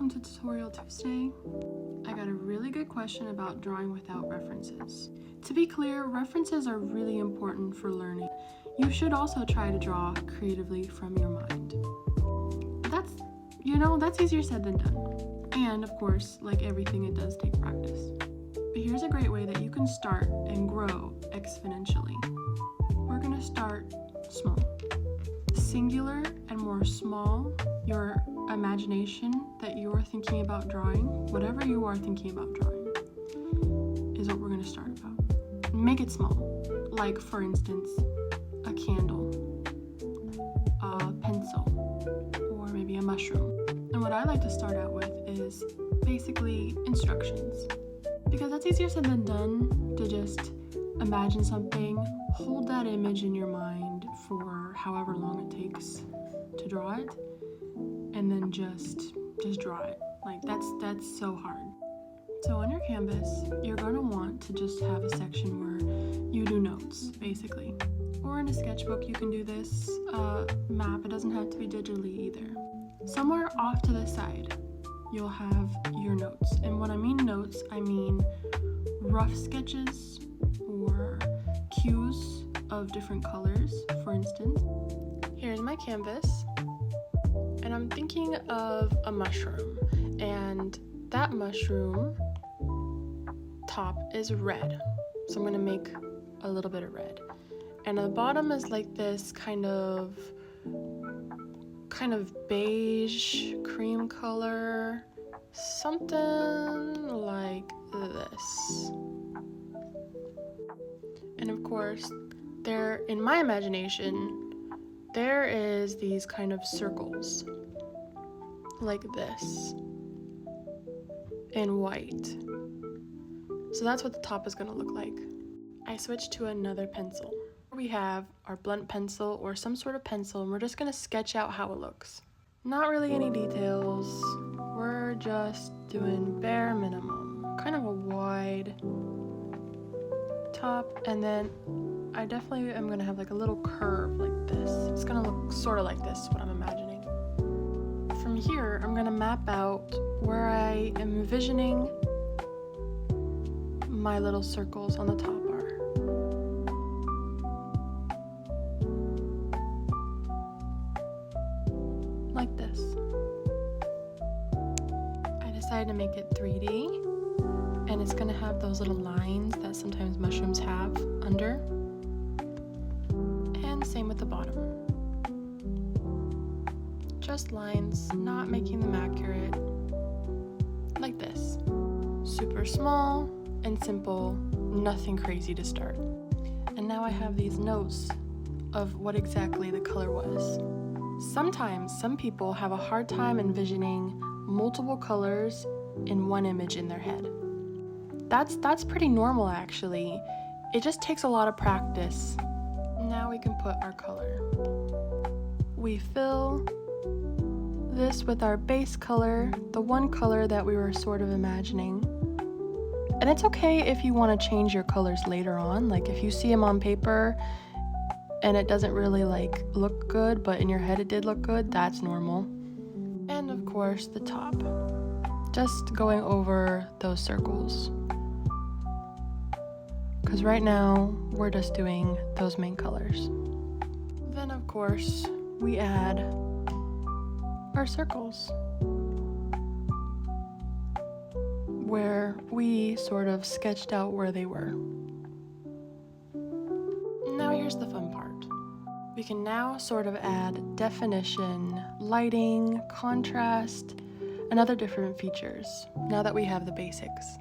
welcome to Tutorial Tuesday. I got a really good question about drawing without references. To be clear, references are really important for learning. You should also try to draw creatively from your mind. That's easier said than done. And of course, like everything, it does take practice. But here's a great way that you can start and grow exponentially. We're gonna start small. Singular and more small, your imagination that you're thinking about drawing, whatever you are thinking about drawing, is what we're going to start about. Make it small, like for instance, a candle, a pencil, or maybe a mushroom. And what I like to start out with is basically instructions, because that's easier said than done to just imagine something, hold that image in your mind for however long it takes to draw it, and then just draw it. Like that's so hard. So on your canvas, you're going to want to just have a section where you do notes, basically. Or in a sketchbook, you can do this map. It doesn't have to be digitally either. Somewhere off to the side, you'll have your notes. And when I mean notes, I mean rough sketches or cues of different colors, for instance. Here's my canvas. And I'm thinking of a mushroom, and that mushroom top is red. So I'm gonna make a little bit of red. And the bottom is like this kind of beige cream color, something like this. And of course, there, in my imagination, there is these kind of circles like this in white. So that's what the top is gonna look like. I switched to another pencil. We have our blunt pencil or some sort of pencil, and we're just gonna sketch out how it looks. Not really any details. We're just doing bare minimum. Kind of a wide top, and then I definitely am gonna have like a little curve like this. It's gonna look sort of like this, what I'm imagining. From here, I'm gonna map out where I am envisioning my little circles on the top are. Like this. I decided to make it 3D, and it's gonna have those little lines that sometimes mushrooms have under. And same with the bottom. Just lines, not making them accurate. Like this. Super small and simple, nothing crazy to start. And now I have these notes of what exactly the color was. Sometimes some people have a hard time envisioning multiple colors in one image in their head. That's pretty normal actually. It just takes a lot of practice. Now we can put our color. We fill this with our base color, the one color that we were sort of imagining. And it's okay if you want to change your colors later on. Like if you see them on paper and it doesn't really like look good, but in your head it did look good, that's normal. And of course the top. Just going over those circles. Because right now we're just doing those main colors. Then of course we add our circles, where we sort of sketched out where they were. Now here's the fun part. We can now sort of add definition, lighting, contrast, and other different features now that we have the basics.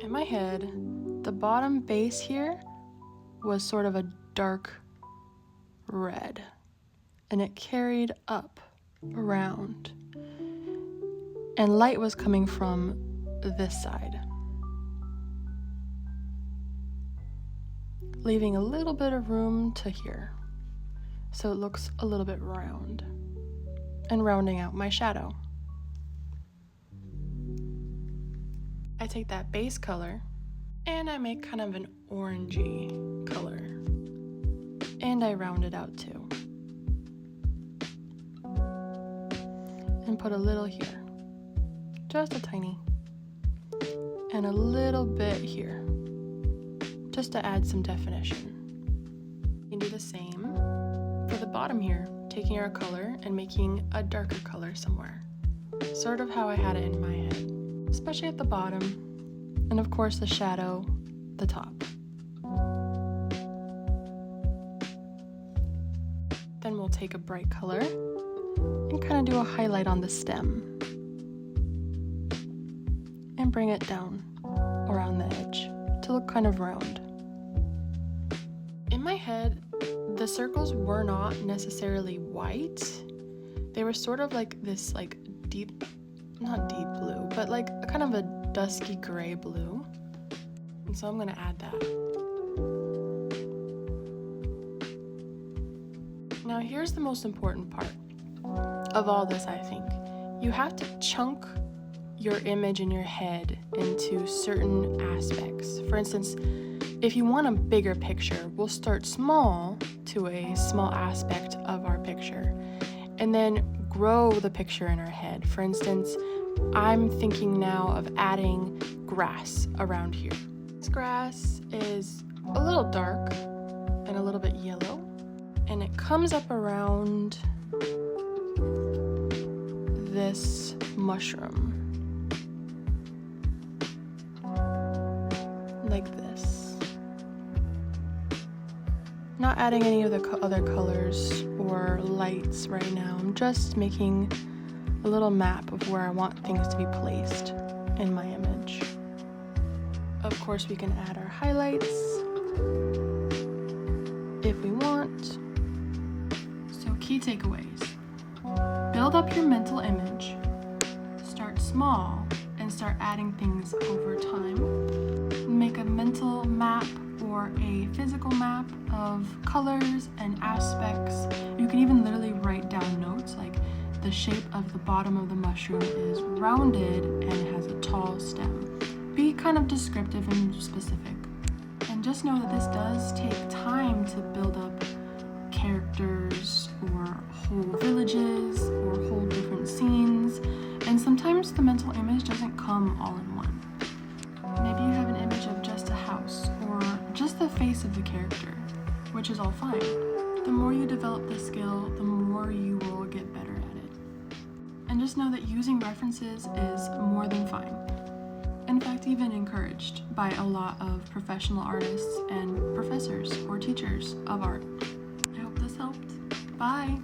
In my head, the bottom base here was sort of a dark red, and it carried up around, and light was coming from this side, leaving a little bit of room to here, so it looks a little bit round, and rounding out my shadow. I take that base color and I make kind of an orangey color, and I round it out too. and put a little here. just a tiny, and a little bit here, just to add some definition. You can do the same for the bottom here, taking our color and making a darker color somewhere, sort of how I had it in my head, especially at the bottom, and of course the shadow, the top. Then we'll take a bright color and kind of do a highlight on the stem and bring it down around the edge to look kind of round. In my head, the circles were not necessarily white. They were sort of like this deep, not deep blue, but like a kind of a dusky gray blue. And so I'm gonna add that. Now here's the most important part of all this, I think. You have to chunk your image in your head into certain aspects. For instance, if you want a bigger picture, we'll start small to a small aspect of our picture and then grow the picture in our head. For instance, I'm thinking now of adding grass around here. This grass is a little dark and a little bit yellow, and it comes up around this mushroom, like this. Not adding any of the other colors or lights right now. I'm just making a little map of where I want things to be placed in my image. Of course, we can add our highlights if we want. So key takeaways. Build up your mental image. Start small and start adding things over time. Make a mental map or a physical map of colors and aspects. You can even literally write down notes like the shape of the bottom of the mushroom is rounded and has a tall stem. Be kind of descriptive and specific. And just know that this does take time to build up characters or whole villages or whole different scenes. And sometimes the mental image doesn't come all in one. Maybe you have an image of just a house or just the face of the character, which is all fine. The more you develop this skill, the more you will get better at it. And just know that using references is more than fine. In fact, even encouraged by a lot of professional artists and professors or teachers of art. I hope this helped. Bye!